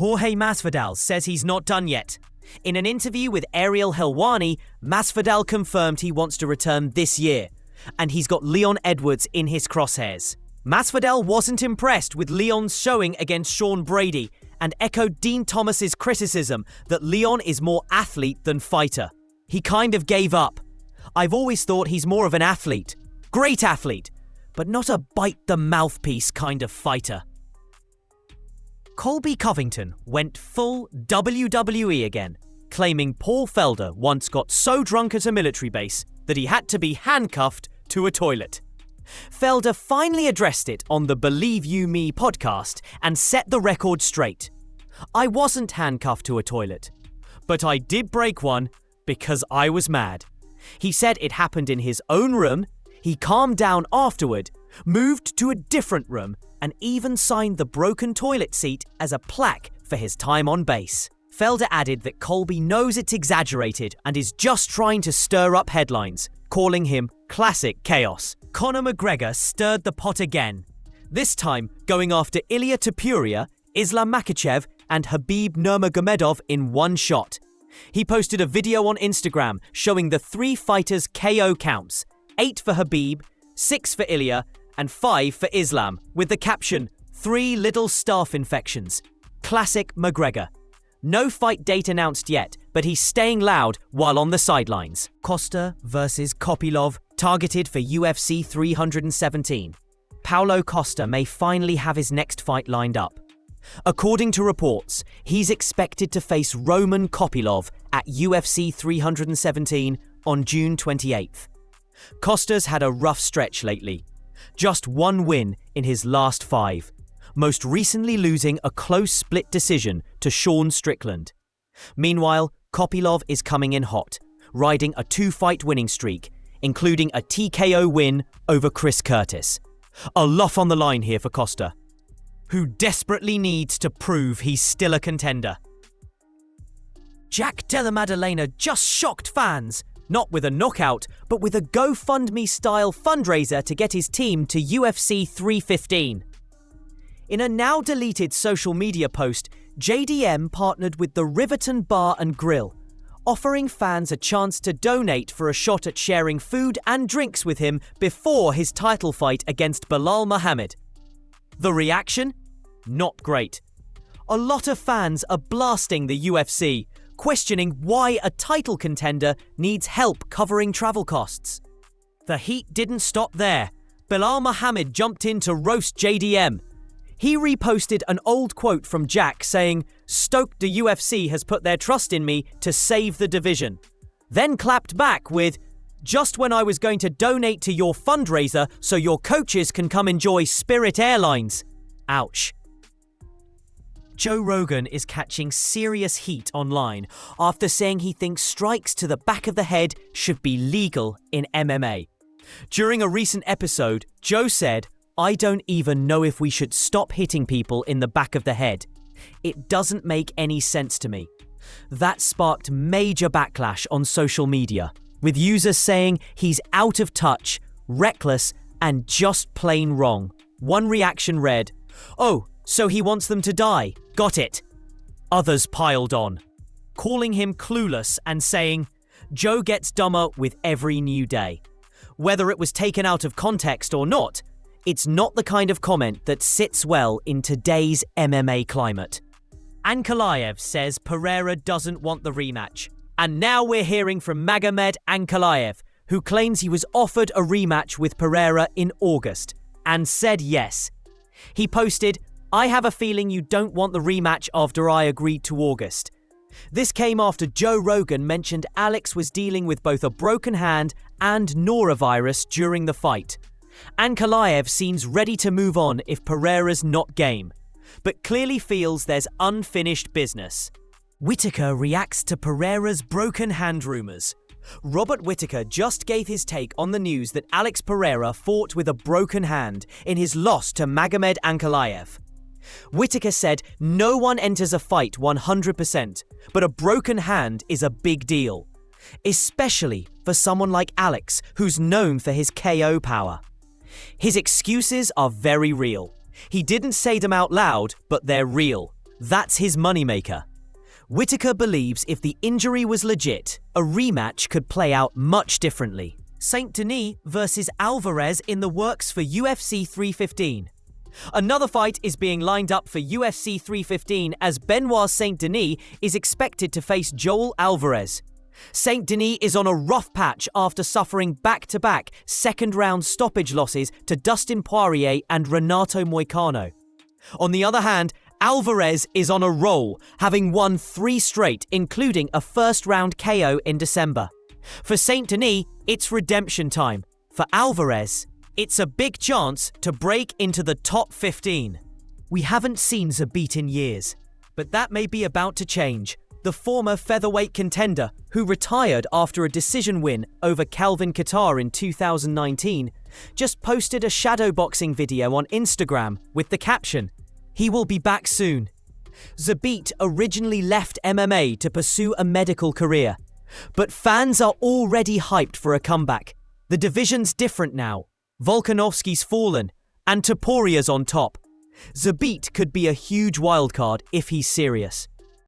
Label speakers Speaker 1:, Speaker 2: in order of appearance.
Speaker 1: Jorge Masvidal says he's not done yet. In an interview with Ariel Helwani, Masvidal confirmed he wants to return this year, and he's got Leon Edwards in his crosshairs. Masvidal wasn't impressed with Leon's showing against Sean Brady and echoed Dean Thomas's criticism that Leon is more athlete than fighter. He kind of gave up. I've always thought he's more of an athlete. Great athlete, but not a bite-the-mouthpiece kind of fighter. Colby Covington went full WWE again, claiming Paul Felder once got so drunk at a military base that he had to be handcuffed to a toilet. Felder finally addressed it on the Believe You Me podcast and set the record straight. I wasn't handcuffed to a toilet, but I did break one because I was mad. He said it happened in his own room, he calmed down afterward, moved to a different room, and even signed the broken toilet seat as a plaque for his time on base. Felder added that Colby knows it's exaggerated and is just trying to stir up headlines, calling him classic chaos. Conor McGregor stirred the pot again, this time going after Ilia Topuria, Islam Makhachev, and Khabib Nurmagomedov in one shot. He posted a video on Instagram showing the 3 fighters' KO counts, 8 for Khabib, 6 for Ilia, and 5 for Islam, with the caption, 3 little staph infections. Classic McGregor. No fight date announced yet, but he's staying loud while on the sidelines. Costa versus Kopylov, targeted for UFC 317. Paulo Costa may finally have his next fight lined up. According to reports, he's expected to face Roman Kopylov at UFC 317 on June 28th. Costa's had a rough stretch lately. Just 1 win in his last 5, most recently losing a close split decision to Sean Strickland. Meanwhile, Kopylov is coming in hot, riding a 2-fight winning streak, including a TKO win over Chris Curtis. A lot on the line here for Costa, who desperately needs to prove he's still a contender. Jack Della Maddalena just shocked fans, not with a knockout, but with a GoFundMe-style fundraiser to get his team to UFC 315. In a now-deleted social media post, JDM partnered with the Riverton Bar and Grill, offering fans a chance to donate for a shot at sharing food and drinks with him before his title fight against Belal Muhammad. The reaction? Not great. A lot of fans are blasting the UFC, questioning why a title contender needs help covering travel costs. The heat didn't stop there. Belal Muhammad jumped in to roast JDM. He reposted an old quote from Jack saying, "Stoked the UFC has put their trust in me to save the division." Then clapped back with, "Just when I was going to donate to your fundraiser so your coaches can come enjoy Spirit Airlines." Ouch. Joe Rogan is catching serious heat online after saying he thinks strikes to the back of the head should be legal in MMA. During a recent episode, Joe said, "I don't even know if we should stop hitting people in the back of the head. It doesn't make any sense to me." That sparked major backlash on social media, with users saying he's out of touch, reckless, and just plain wrong. One reaction read, "Oh, so he wants them to die. Got it." Others piled on, calling him clueless and saying, "Joe gets dumber with every new day." Whether it was taken out of context or not, it's not the kind of comment that sits well in today's MMA climate. Ankalaev says Pereira doesn't want the rematch. And now we're hearing from Magomed-Ankalaev, who claims he was offered a rematch with Pereira in August, and said yes. He posted, "I have a feeling you don't want the rematch after I agreed to August." This came after Joe Rogan mentioned Alex was dealing with both a broken hand and norovirus during the fight. Ankalaev seems ready to move on if Pereira's not game, but clearly feels there's unfinished business. Whittaker reacts to Pereira's broken hand rumours. Robert Whittaker just gave his take on the news that Alex Pereira fought with a broken hand in his loss to Magomed-Ankalaev. Whittaker said no one enters a fight 100%, but a broken hand is a big deal, especially for someone like Alex, who's known for his KO power. His excuses are very real. He didn't say them out loud, but they're real. That's his moneymaker. Whittaker believes if the injury was legit, a rematch could play out much differently. Saint Denis versus Alvarez in the works for UFC 315. Another fight is being lined up for UFC 315 as Benoit Saint Denis is expected to face Joel Alvarez. Saint Denis is on a rough patch after suffering back-to-back second-round stoppage losses to Dustin Poirier and Renato Moicano. On the other hand, Alvarez is on a roll, having won 3 straight, including a first-round KO in December. For Saint Denis, it's redemption time. For Alvarez, it's a big chance to break into the top 15. We haven't seen Zabit in years, but that may be about to change. The former featherweight contender, who retired after a decision win over Calvin Kattar in 2019, just posted a shadowboxing video on Instagram with the caption, "He will be back soon." Zabit originally left MMA to pursue a medical career, but fans are already hyped for a comeback. The division's different now. Volkanovski's fallen, and Toporia's on top. Zabit could be a huge wildcard if he's serious.